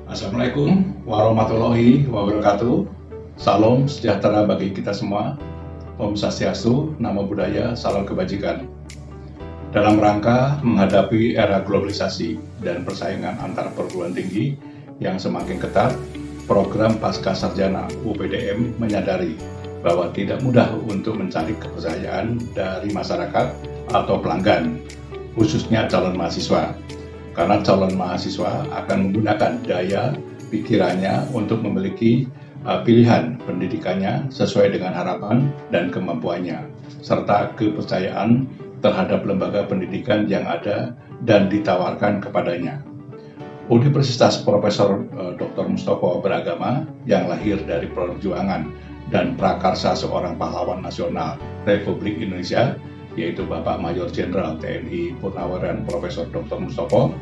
Assalamualaikum warahmatullahi wabarakatuh. Salam sejahtera bagi kita semua. Om Swastiastu, Namo Buddhaya, salam kebajikan. Dalam rangka menghadapi era globalisasi dan persaingan antar perguruan tinggi yang semakin ketat, program Pasca Sarjana UPDM menyadari bahwa tidak mudah untuk mencari kepercayaan dari masyarakat atau pelanggan, khususnya calon mahasiswa. Karena calon mahasiswa akan menggunakan daya pikirannya untuk memiliki pilihan pendidikannya sesuai dengan harapan dan kemampuannya, serta kepercayaan terhadap lembaga pendidikan yang ada dan ditawarkan kepadanya. Universitas Profesor Dr. Mustopo Beragama yang lahir dari perjuangan dan prakarsa seorang pahlawan nasional Republik Indonesia, yaitu Bapak Mayor Jenderal TNI Purnawirawan Profesor Dr. Mustopo,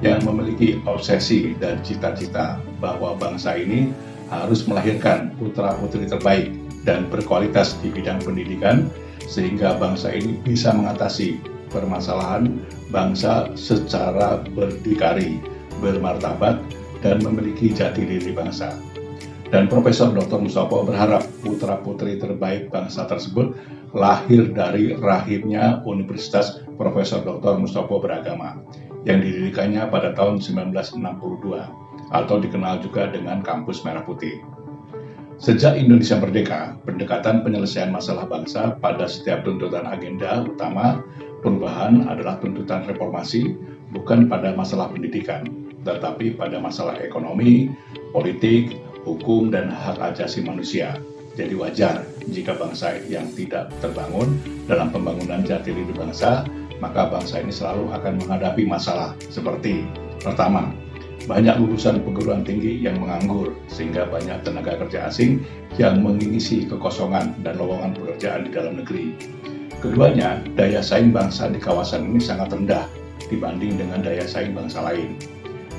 yang memiliki obsesi dan cita-cita bahwa bangsa ini harus melahirkan putra-putri terbaik dan berkualitas di bidang pendidikan, sehingga bangsa ini bisa mengatasi permasalahan bangsa secara berdikari, bermartabat, dan memiliki jati diri bangsa. Dan Profesor Dr. Mustopo berharap putra-putri terbaik bangsa tersebut lahir dari rahimnya Universitas Profesor Dr. Mustopo Beragama yang didirikannya pada tahun 1962 atau dikenal juga dengan Kampus Merah Putih. Sejak Indonesia merdeka, pendekatan penyelesaian masalah bangsa pada setiap tuntutan agenda utama perubahan adalah tuntutan reformasi, bukan pada masalah pendidikan, tetapi pada masalah ekonomi, politik, hukum, dan hak asasi manusia. Jadi wajar jika bangsa yang tidak terbangun dalam pembangunan jati diri bangsa, maka bangsa ini selalu akan menghadapi masalah seperti: pertama, banyak lulusan perguruan tinggi yang menganggur sehingga banyak tenaga kerja asing yang mengisi kekosongan dan lowongan pekerjaan di dalam negeri. Keduanya, daya saing bangsa di kawasan ini sangat rendah dibanding dengan daya saing bangsa lain.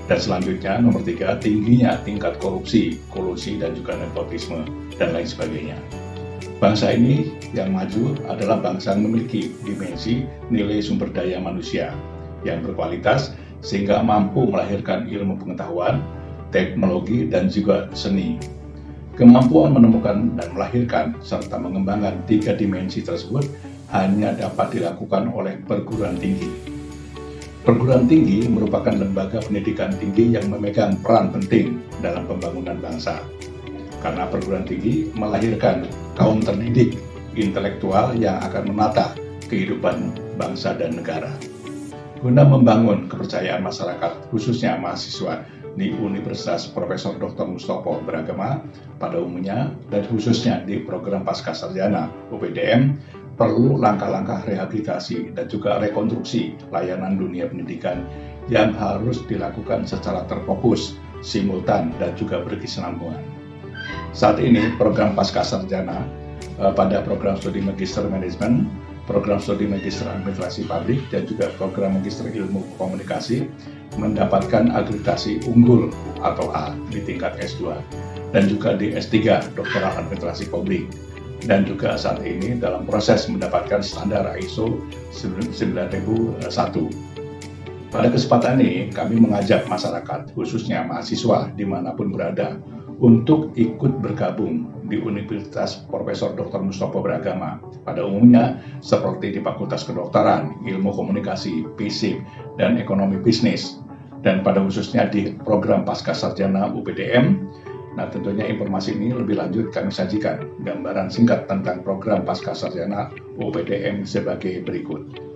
Dan selanjutnya, nomor 3, tingginya tingkat korupsi, kolusi, dan juga nepotisme, dan lain sebagainya. Bangsa ini yang maju adalah bangsa yang memiliki dimensi nilai sumber daya manusia yang berkualitas sehingga mampu melahirkan ilmu pengetahuan, teknologi, dan juga seni. Kemampuan menemukan dan melahirkan serta mengembangkan 3 dimensi tersebut hanya dapat dilakukan oleh perguruan tinggi. Perguruan tinggi merupakan lembaga pendidikan tinggi yang memegang peran penting dalam pembangunan bangsa. Karena perguruan tinggi melahirkan kaum terdidik, intelektual yang akan menata kehidupan bangsa dan negara. Guna membangun kepercayaan masyarakat, khususnya mahasiswa di Universitas Profesor Dr. Mustopo Beragama pada umumnya, dan khususnya di program Pasca Sarjana UPDM, perlu langkah-langkah rehabilitasi dan juga rekonstruksi layanan dunia pendidikan yang harus dilakukan secara terfokus, simultan, dan juga berkesinambungan. Saat ini program Pasca Sarjana pada program studi Magister Manajemen, program studi Magister Administrasi Publik, dan juga program Magister Ilmu Komunikasi mendapatkan akreditasi unggul atau A di tingkat S2 dan juga di S3 Doktoral Administrasi Publik, dan juga saat ini dalam proses mendapatkan standar ISO 9001. Pada kesempatan ini, kami mengajak masyarakat, khususnya mahasiswa dimanapun berada, untuk ikut bergabung di Universitas Profesor Dr. Mustopo Beragama pada umumnya seperti di Fakultas Kedokteran, Ilmu Komunikasi, Fisik, dan Ekonomi Bisnis, dan pada khususnya di program Pasca Sarjana UPDM. Nah, tentunya informasi ini lebih lanjut kami sajikan gambaran singkat tentang program Pasca Sarjana UPDM sebagai berikut.